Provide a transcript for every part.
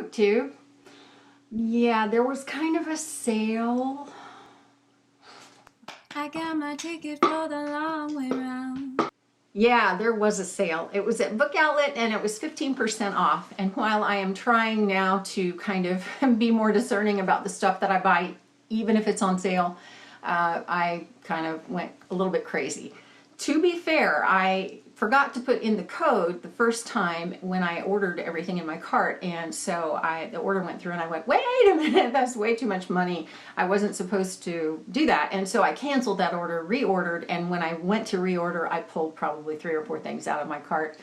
BookTube. Yeah, there was kind of a sale. I got my ticket for the long way round. Yeah, there was a sale. It was at BookOutlet and it was 15% off. And while I am trying now to kind of be more discerning about the stuff that I buy, even if it's on sale, I kind of went a little bit crazy. To be fair, I forgot to put in the code the first time when I ordered everything in my cart, and so the order went through and I went, wait a minute, that's way too much money. I wasn't supposed to do that, and so I canceled that order, reordered, and when I went to reorder, I pulled probably 3 or 4 things out of my cart.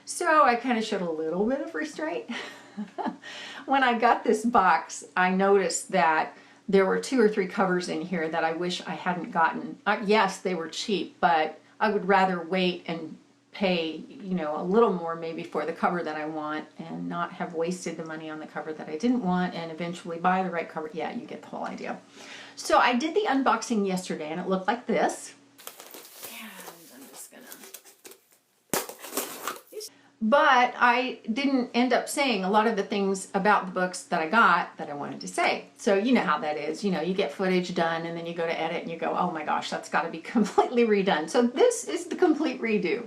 So I kind of showed a little bit of restraint. When I got this box, I noticed that there were 2 or 3 covers in here that I wish I hadn't gotten. Yes, they were cheap, but I would rather wait and pay, you know, a little more maybe for the cover that I want and not have wasted the money on the cover that I didn't want and eventually buy the right cover. Yeah, you get the whole idea. So I did the unboxing yesterday and it looked like this. And I'm just gonna... But I didn't end up saying a lot of the things about the books that I got that I wanted to say. So you know how that is. You know, you get footage done and then you go to edit and you go, oh my gosh, that's got to be completely redone. So this is the complete redo.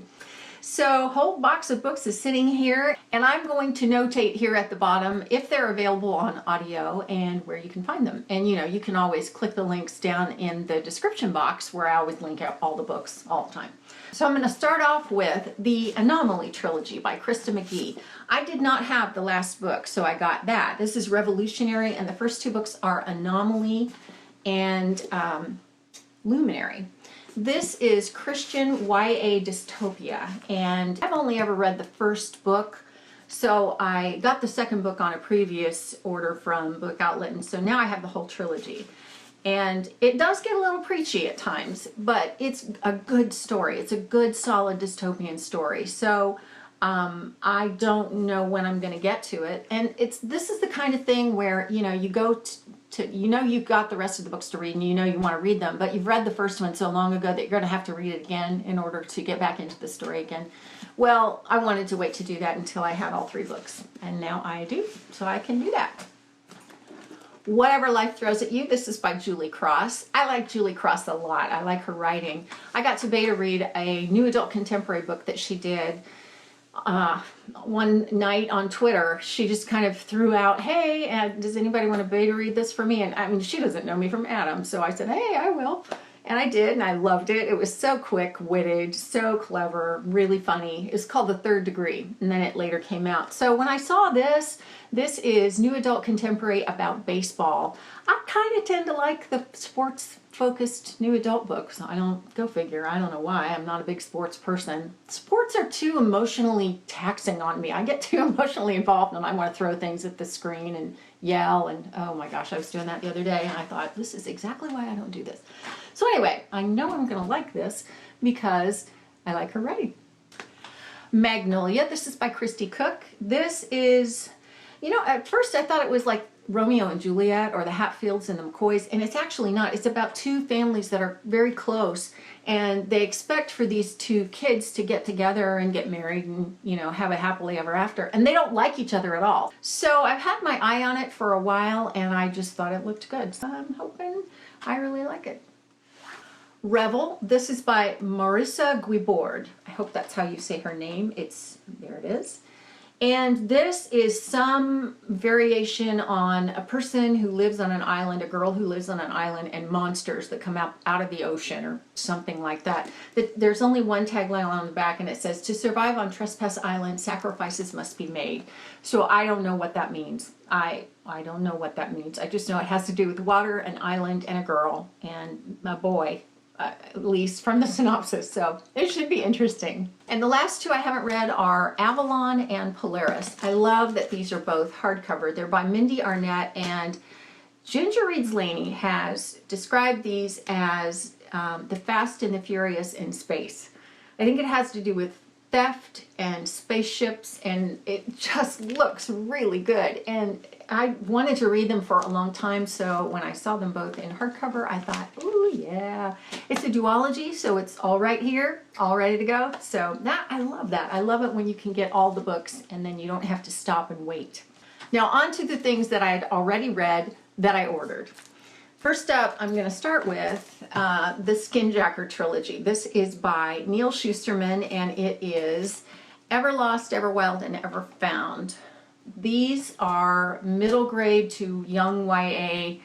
So whole box of books is sitting here and I'm going to notate here at the bottom if they're available on audio and where you can find them. And you know, you can always click the links down in the description box where I always link out all the books all the time. So I'm going to start off with the Anomaly trilogy by Krista McGee. I did not have the last book, so I got that. This is Revolutionary and the first 2 books are Anomaly and Luminary. This is Christian YA dystopia, and I've only ever read the first book, so I got the second book on a previous order from BookOutlet, and so now I have the whole trilogy. And it does get a little preachy at times, but it's a good story. It's a good, solid dystopian story. So I don't know when I'm going to get to it. And this is the kind of thing where, you know, you go to, you know, you've got the rest of the books to read and you know you want to read them, but you've read the first one so long ago that you're going to have to read it again in order to get back into the story again. Well, I wanted to wait to do that until I had all 3 books, and now I do, so I can do that. Whatever Life Throws at You. This is by Julie Cross. I like Julie Cross a lot. I like her writing. I got to beta read a new adult contemporary book that she did one night on Twitter. She just kind of threw out, hey, does anybody want to beta read this for me? And I mean, she doesn't know me from Adam, so I said, hey, I will. And I did, and I loved it. It was so quick-witted, so clever, really funny. It's called The Third Degree, and then it later came out. So when I saw this is new adult contemporary about baseball. I kind of tend to like the sports-focused new adult books. I don't, go figure, I don't know why. I'm not a big sports person. Sports are too emotionally taxing on me. I get too emotionally involved and I want to throw things at the screen and yell, and oh my gosh, I was doing that the other day and I thought, this is exactly why I don't do this. So anyway, I know I'm going to like this because I like her writing. Magnolia. This is by Kristi Cook. This is, you know, at first I thought it was like Romeo and Juliet or the Hatfields and the McCoys, and it's actually not. It's about 2 families that are very close, and they expect for these 2 kids to get together and get married and, you know, have a happily ever after, and they don't like each other at all. So I've had my eye on it for a while, and I just thought it looked good. So I'm hoping I really like it. Revel. This is by Maurissa Guibord. I hope that's how you say her name. There it is. And this is some variation on a person who lives on an island, a girl who lives on an island, and monsters that come out of the ocean or something like that. There's only one tagline on the back and it says, to survive on Trespass Island, sacrifices must be made. So I don't know what that means. I don't know what that means. I just know it has to do with water, an island, and a girl, and a boy. At least from the synopsis, so it should be interesting. And the last 2 I haven't read are Avalon and Polaris. I love that these are both hardcover. They're by Mindee, Arnett, and Ginger Reads Laney has described these as the Fast and the Furious in space. I think it has to do with theft and spaceships, and it just looks really good. And I wanted to read them for a long time, so when I saw them both in hardcover, I thought, ooh, yeah. It's a duology, so it's all right here, all ready to go. So I love that. I love it when you can get all the books and then you don't have to stop and wait. Now on to the things that I had already read that I ordered. First up, I'm going to start with the Skinjacker trilogy. This is by Neal Shusterman, and it is Everlost, Everwild, and Everfound. These are middle grade to young YA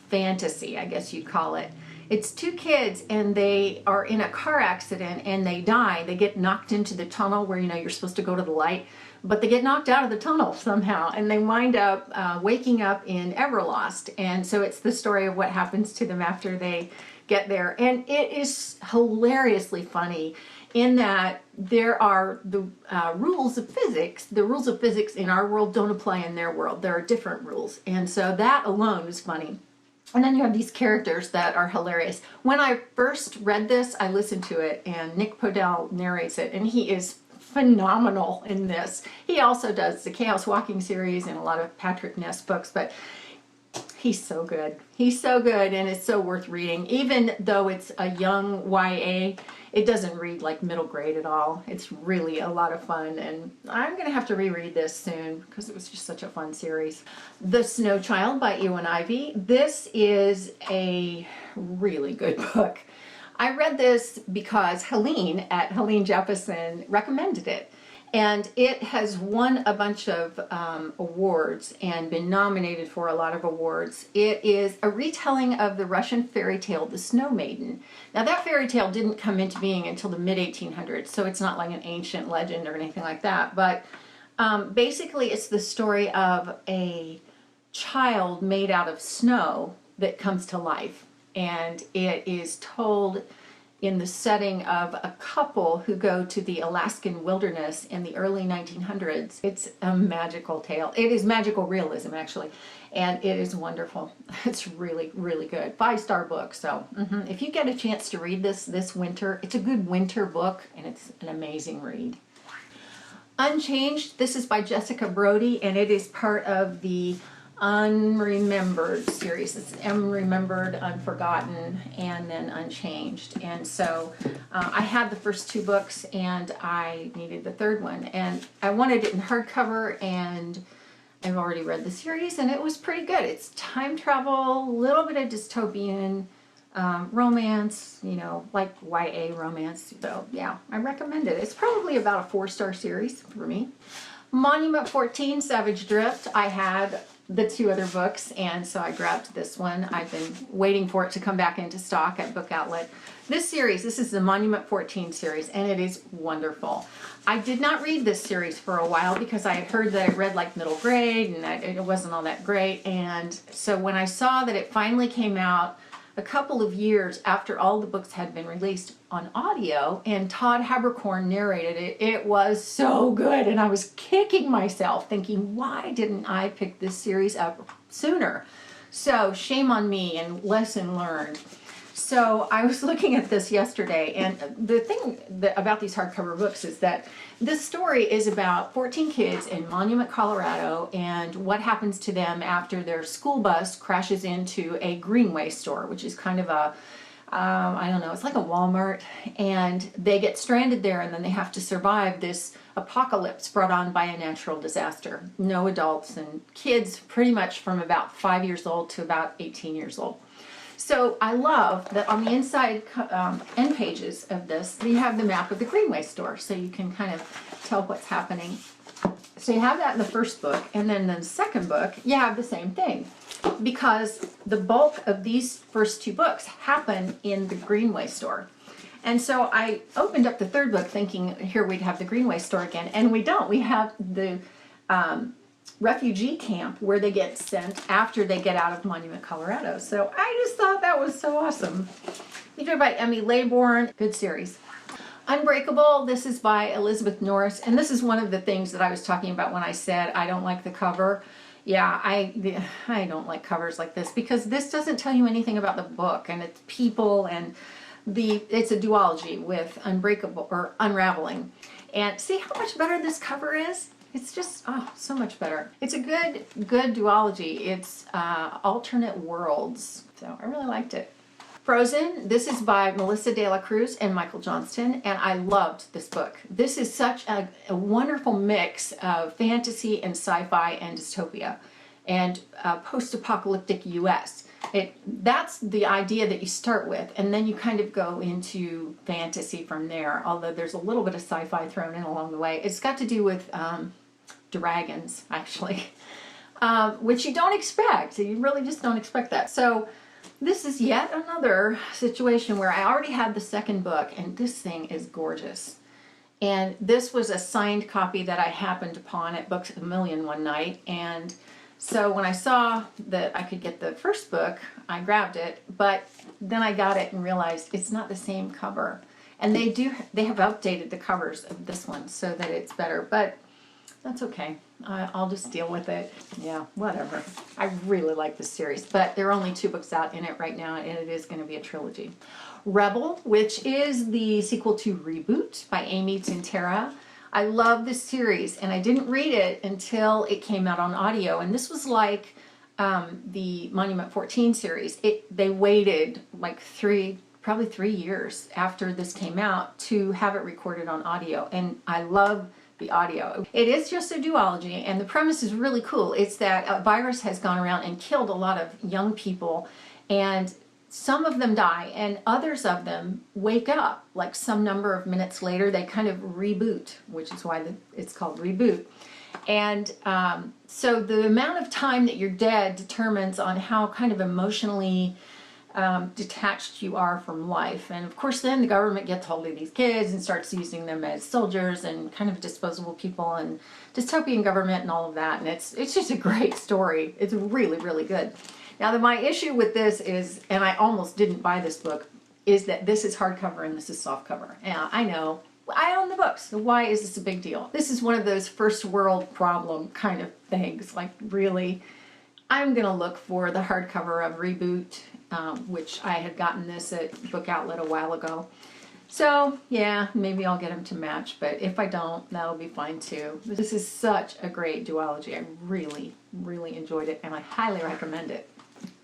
fantasy, I guess you'd call it. It's two kids, and they are in a car accident, and they die. They get knocked into the tunnel where, you're supposed to go to the light, but they get knocked out of the tunnel somehow, and they wind up waking up in Everlost. And so it's the story of what happens to them after they get there. And it is hilariously funny in that there are the rules of physics. The rules of physics in our world don't apply in their world. There are different rules. And so that alone is funny. And then you have these characters that are hilarious. When I first read this, I listened to it, and Nick Podehl narrates it, and he is phenomenal in this. He also does the Chaos Walking series and a lot of Patrick Ness books, but he's so good. He's so good, and it's so worth reading. Even though it's a young YA, it doesn't read like middle grade at all. It's really a lot of fun, and I'm going to have to reread this soon because it was just such a fun series. The Snow Child by Eowyn Ivey. This is a really good book. I read this because Helene at Helene Jeppesen recommended it. And it has won a bunch of awards and been nominated for a lot of awards. It is a retelling of the Russian fairy tale, The Snow Maiden. Now that fairy tale didn't come into being until the mid-1800s, so it's not like an ancient legend or anything like that. But basically it's the story of a child made out of snow that comes to life. And it is told in the setting of a couple who go to the Alaskan wilderness in the early 1900s. It's a magical tale. It is magical realism, actually, and it is wonderful. It's really, really good. 5-star book. So if you get a chance to read this winter, it's a good winter book, and it's an amazing read. Unchanged. This is by Jessica Brody, and it is part of the Unremembered series. It's Unremembered, Unforgotten, and then Unchanged. And so I had the first 2 books, and I needed the third one. And I wanted it in hardcover, and I've already read the series, and it was pretty good. It's time travel, a little bit of dystopian romance, like YA romance. So yeah, I recommend it. It's probably about a 4-star series for me. Monument 14, Savage Drift. I had the 2 other books, and so I grabbed this one. I've been waiting for it to come back into stock at BookOutlet. This is the Monument 14 series, and it is wonderful. I did not read this series for a while because I had heard that it read like middle grade and that it wasn't all that great. And so when I saw that it finally came out a couple of years after all the books had been released on audio and Todd Haberkorn narrated it, it was so good. And I was kicking myself thinking, why didn't I pick this series up sooner? So shame on me and lesson learned. So I was looking at this yesterday, and the thing about these hardcover books is that this story is about 14 kids in Monument, Colorado, and what happens to them after their school bus crashes into a Greenway store, which is kind of a, I don't know, it's like a Walmart, and they get stranded there, and then they have to survive this apocalypse brought on by a natural disaster. No adults, and kids pretty much from about 5 years old to about 18 years old. So I love that on the inside end pages of this, you have the map of the Greenway store, so you can kind of tell what's happening. So you have that in the first book, and then in the second book, you have the same thing. Because the bulk of these first 2 books happen in the Greenway store. And so I opened up the third book thinking, here we'd have the Greenway store again, and we don't. We have the refugee camp where they get sent after they get out of Monument, Colorado. So I just thought that was so awesome. These are by Emmy Laybourne. Good series. Unbreakable. This is by Elizabeth Norris, and this is one of the things that I was talking about when I said I don't like the cover. Yeah, I don't like covers like this because this doesn't tell you anything about the book, and it's people, and it's a duology with Unbreakable or Unraveling. And see how much better this cover is? It's just, oh, so much better. It's a good duology. It's alternate worlds. So I really liked it. Frozen, this is by Melissa De La Cruz and Michael Johnston, and I loved this book. This is such a wonderful mix of fantasy and sci-fi and dystopia and post-apocalyptic US. That's the idea that you start with, and then you kind of go into fantasy from there, although there's a little bit of sci-fi thrown in along the way. It's got to do with dragons, actually, which you don't expect. You really just don't expect that. So this is yet another situation where I already had the second book, and this thing is gorgeous. And this was a signed copy that I happened upon at Books A Million one night, and so when I saw that I could get the first book, I grabbed it, but then I got it and realized it's not the same cover. And they have updated the covers of this one so that it's better, but that's okay. I'll just deal with it. Yeah, whatever. I really like this series, but there are only 2 books out in it right now, and it is going to be a trilogy. Revel, which is the sequel to Reboot by Amy Tintera. I love this series, and I didn't read it until it came out on audio, and this was like the Monument 14 series. They waited like probably 3 years after this came out to have it recorded on audio, and I love the audio. It is just a duology, and the premise is really cool. It's that a virus has gone around and killed a lot of young people, and some of them die, and others of them wake up like some number of minutes later. They kind of reboot, which is why it's called Reboot. And so the amount of time that you're dead determines on how kind of emotionally detached you are from life. And of course then the government gets hold of these kids and starts using them as soldiers and kind of disposable people and dystopian government and all of that. And it's just a great story. It's really, really good. Now my issue with this is, and I almost didn't buy this book, is that this is hardcover and this is softcover. Yeah, I know. I own the books, so why is this a big deal? This is one of those first world problem kind of things. Like, really, I'm going to look for the hardcover of Reboot, which I had gotten this at BookOutlet a while ago. So, yeah, maybe I'll get them to match, but if I don't, that'll be fine too. This is such a great duology. I really, really enjoyed it, and I highly recommend it.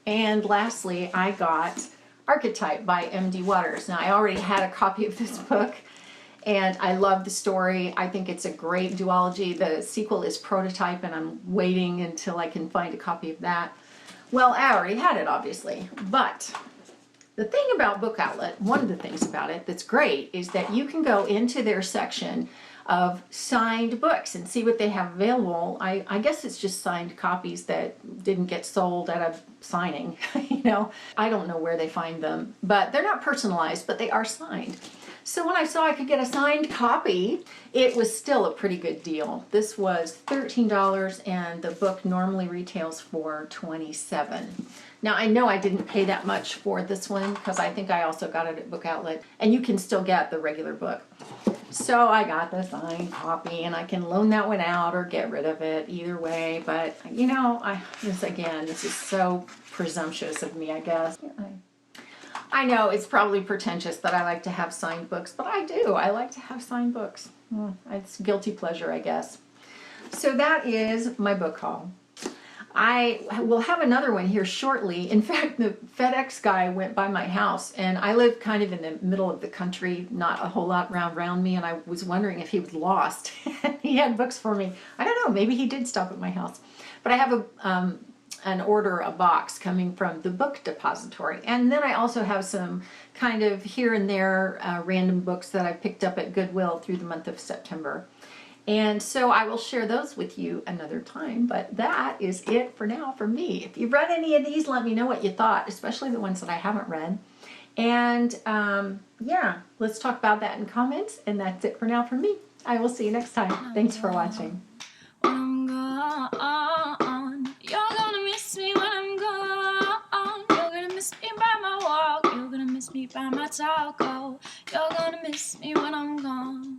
And lastly, I got Archetype by M.D. Waters. Now, I already had a copy of this book, and I love the story. I think it's a great duology. The sequel is Prototype, and I'm waiting until I can find a copy of that. Well, I already had it, obviously, but the thing about BookOutlet, one of the things about it that's great, is that you can go into their section of signed books and see what they have available. I guess it's just signed copies that didn't get sold at a signing, you know. I don't know where they find them, but they're not personalized, but they are signed. So when I saw I could get a signed copy, it was still a pretty good deal. This was $13, and the book normally retails for $27. Now, I know I didn't pay that much for this one because I think I also got it at BookOutlet, and you can still get the regular book. So I got the signed copy, and I can loan that one out or get rid of it, either way. But, you know, this is so presumptuous of me, I guess. I know it's probably pretentious that I like to have signed books, but I do. I like to have signed books. It's guilty pleasure, I guess. So that is my book haul. I will have another one here shortly. In fact, the FedEx guy went by my house, and I live kind of in the middle of the country, not a whole lot around me, and I was wondering if he was lost. He had books for me. I don't know, maybe he did stop at my house. But I have a box coming from the Book Depository. And then I also have some kind of here and there random books that I picked up at Goodwill through the month of September. And so I will share those with you another time, but that is it for now for me. If you've read any of these, let me know what you thought, especially the ones that I haven't read. And yeah, let's talk about that in comments, and that's it for now for me. I will see you next time. Thanks for watching. When I'm gone, you're gonna miss me when I'm gone. You're gonna miss me by my walk. You're gonna miss me by my talk. Oh, you're gonna miss me when I'm gone.